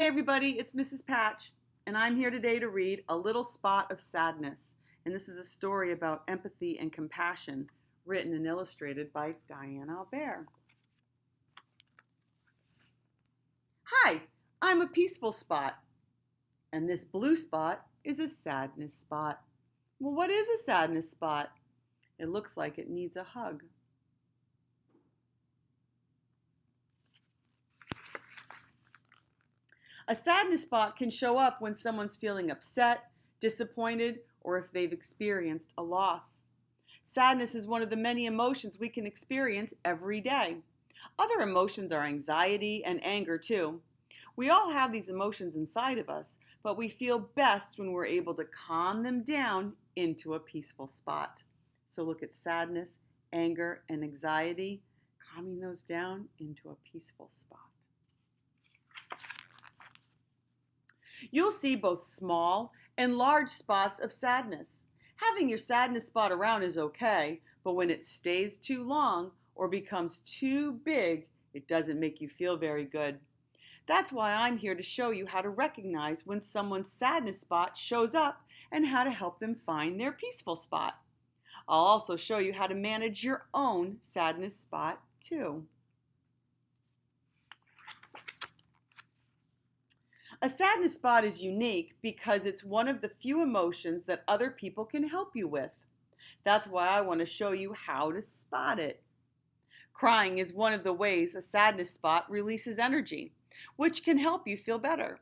Hey everybody, it's Mrs. Patch, and I'm here today to read A Little Spot of Sadness. And this is a story about empathy and compassion, written and illustrated by Diane Alber. Hi, I'm a peaceful spot, and this blue spot is a sadness spot. Well, what is a sadness spot? It looks like it needs a hug. A sadness spot can show up when someone's feeling upset, disappointed, or if they've experienced a loss. Sadness is one of the many emotions we can experience every day. Other emotions are anxiety and anger too. We all have these emotions inside of us, but we feel best when we're able to calm them down into a peaceful spot. So look at sadness, anger, and anxiety, calming those down into a peaceful spot. You'll see both small and large spots of sadness. Having your sadness spot around is okay, but when it stays too long or becomes too big, it doesn't make you feel very good. That's why I'm here to show you how to recognize when someone's sadness spot shows up and how to help them find their peaceful spot. I'll also show you how to manage your own sadness spot too. A sadness spot is unique because it's one of the few emotions that other people can help you with. That's why I want to show you how to spot it. Crying is one of the ways a sadness spot releases energy, which can help you feel better.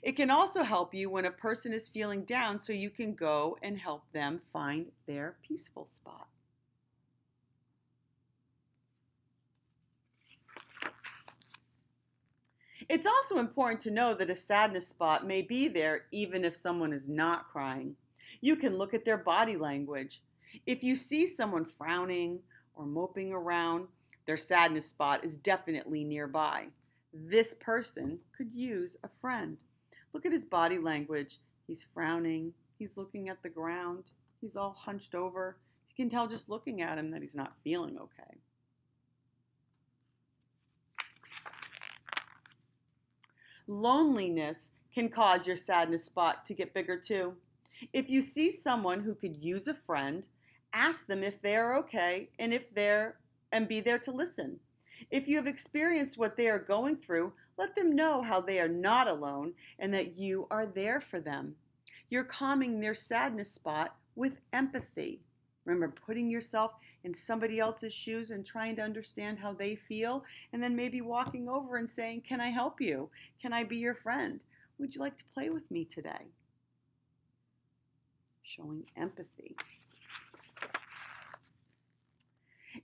It can also help you when a person is feeling down so you can go and help them find their peaceful spot. It's also important to know that a sadness spot may be there even if someone is not crying. You can look at their body language. If you see someone frowning or moping around, their sadness spot is definitely nearby. This person could use a friend. Look at his body language. He's frowning. He's looking at the ground. He's all hunched over. You can tell just looking at him that he's not feeling okay. Loneliness can cause your sadness spot to get bigger too. If you see someone who could use a friend, ask them if they are okay and be there to listen. If you have experienced what they are going through, let them know how they are not alone and that you are there for them. You're calming their sadness spot with empathy. Remember, putting yourself in somebody else's shoes and trying to understand how they feel, and then maybe walking over and saying, "Can I help you? Can I be your friend? Would you like to play with me today?" Showing empathy.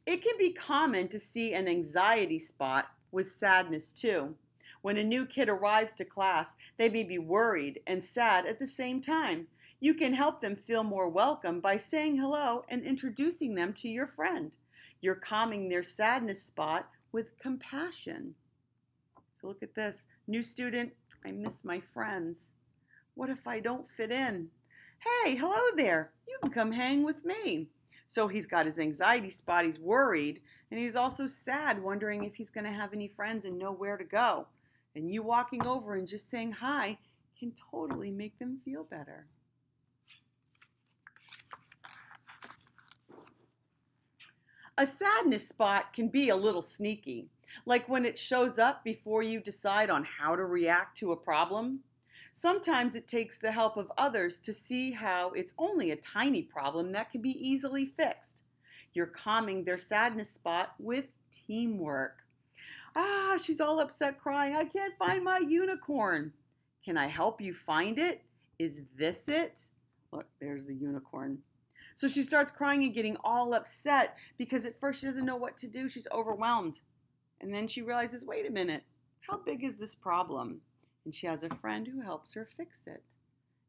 It can be common to see an anxiety spot with sadness too. When a new kid arrives to class, they may be worried and sad at the same time. You can help them feel more welcome by saying hello and introducing them to your friend. You're calming their sadness spot with compassion. So look at this. New student, "I miss my friends. What if I don't fit in? Hey, hello there. You can come hang with me." So he's got his anxiety spot, he's worried, and he's also sad, wondering if he's going to have any friends and know where to go. And you walking over and just saying hi can totally make them feel better. A sadness spot can be a little sneaky, like when it shows up before you decide on how to react to a problem. Sometimes it takes the help of others to see how it's only a tiny problem that can be easily fixed. You're calming their sadness spot with teamwork. She's all upset crying. "I can't find my unicorn." "Can I help you find it? Is this it?" Look, there's the unicorn. So she starts crying and getting all upset because at first she doesn't know what to do. She's overwhelmed. And then she realizes, wait a minute, how big is this problem? And she has a friend who helps her fix it.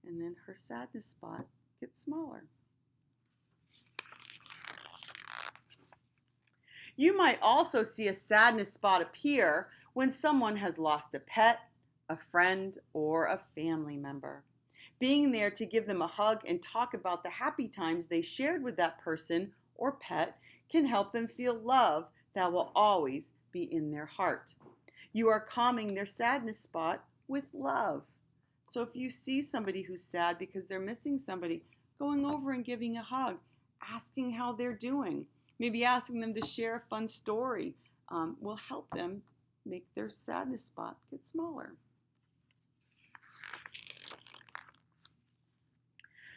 And then her sadness spot gets smaller. You might also see a sadness spot appear when someone has lost a pet, a friend, or a family member. Being there to give them a hug and talk about the happy times they shared with that person or pet can help them feel love that will always be in their heart. You are calming their sadness spot with love. So if you see somebody who's sad because they're missing somebody, going over and giving a hug, asking how they're doing, maybe asking them to share a fun story will help them make their sadness spot get smaller.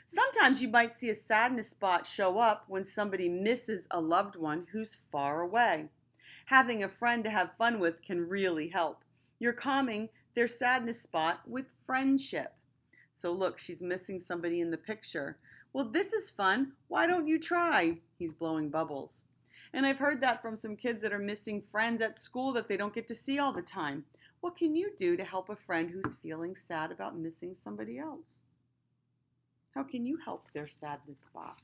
Sometimes you might see a sadness spot show up when somebody misses a loved one who's far away. Having a friend to have fun with can really help. You're calming their sadness spot with friendship. So look, she's missing somebody in the picture. Well, this is fun. Why don't you try? He's blowing bubbles. And I've heard that from some kids that are missing friends at school that they don't get to see all the time. What can you do to help a friend who's feeling sad about missing somebody else? How can you help their sadness spot?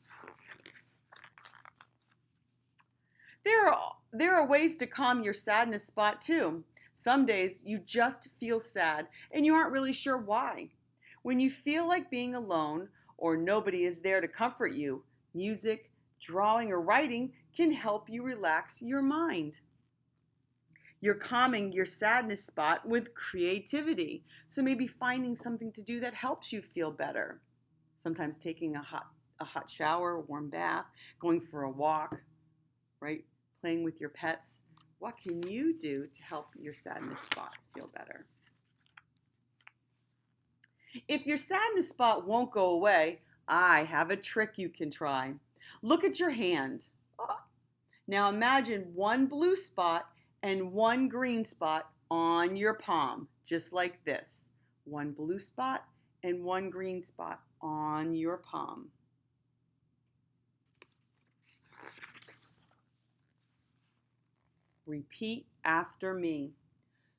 There are ways to calm your sadness spot too. Some days you just feel sad and you aren't really sure why. When you feel like being alone or nobody is there to comfort you, music, drawing, or writing can help you relax your mind. You're calming your sadness spot with creativity. So maybe finding something to do that helps you feel better. Sometimes taking a hot shower, a warm bath, going for a walk, right? Playing with your pets. What can you do to help your sadness spot feel better? If your sadness spot won't go away, I have a trick you can try. Look at your hand. Now imagine one blue spot and one green spot on your palm, just like this. One blue spot and one green spot on your palm. Repeat after me.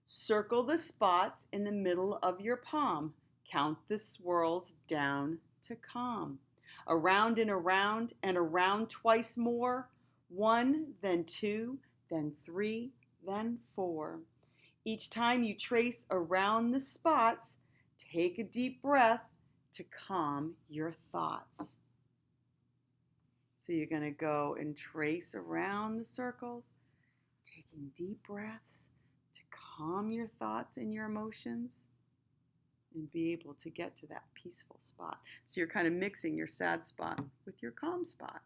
Circle the spots in the middle of your palm. Count the swirls down to calm. Around and around twice more. 1, then 2, then 3, then 4. Each time you trace around the spots, take a deep breath to calm your thoughts. So you're going to go and trace around the circles, taking deep breaths to calm your thoughts and your emotions and be able to get to that peaceful spot. So you're kind of mixing your sad spot with your calm spot.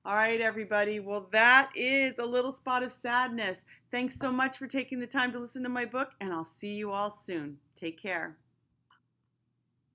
All right, everybody. Well, that is A Little Spot of Sadness. Thanks so much for taking the time to listen to my book, and I'll see you all soon. Take care.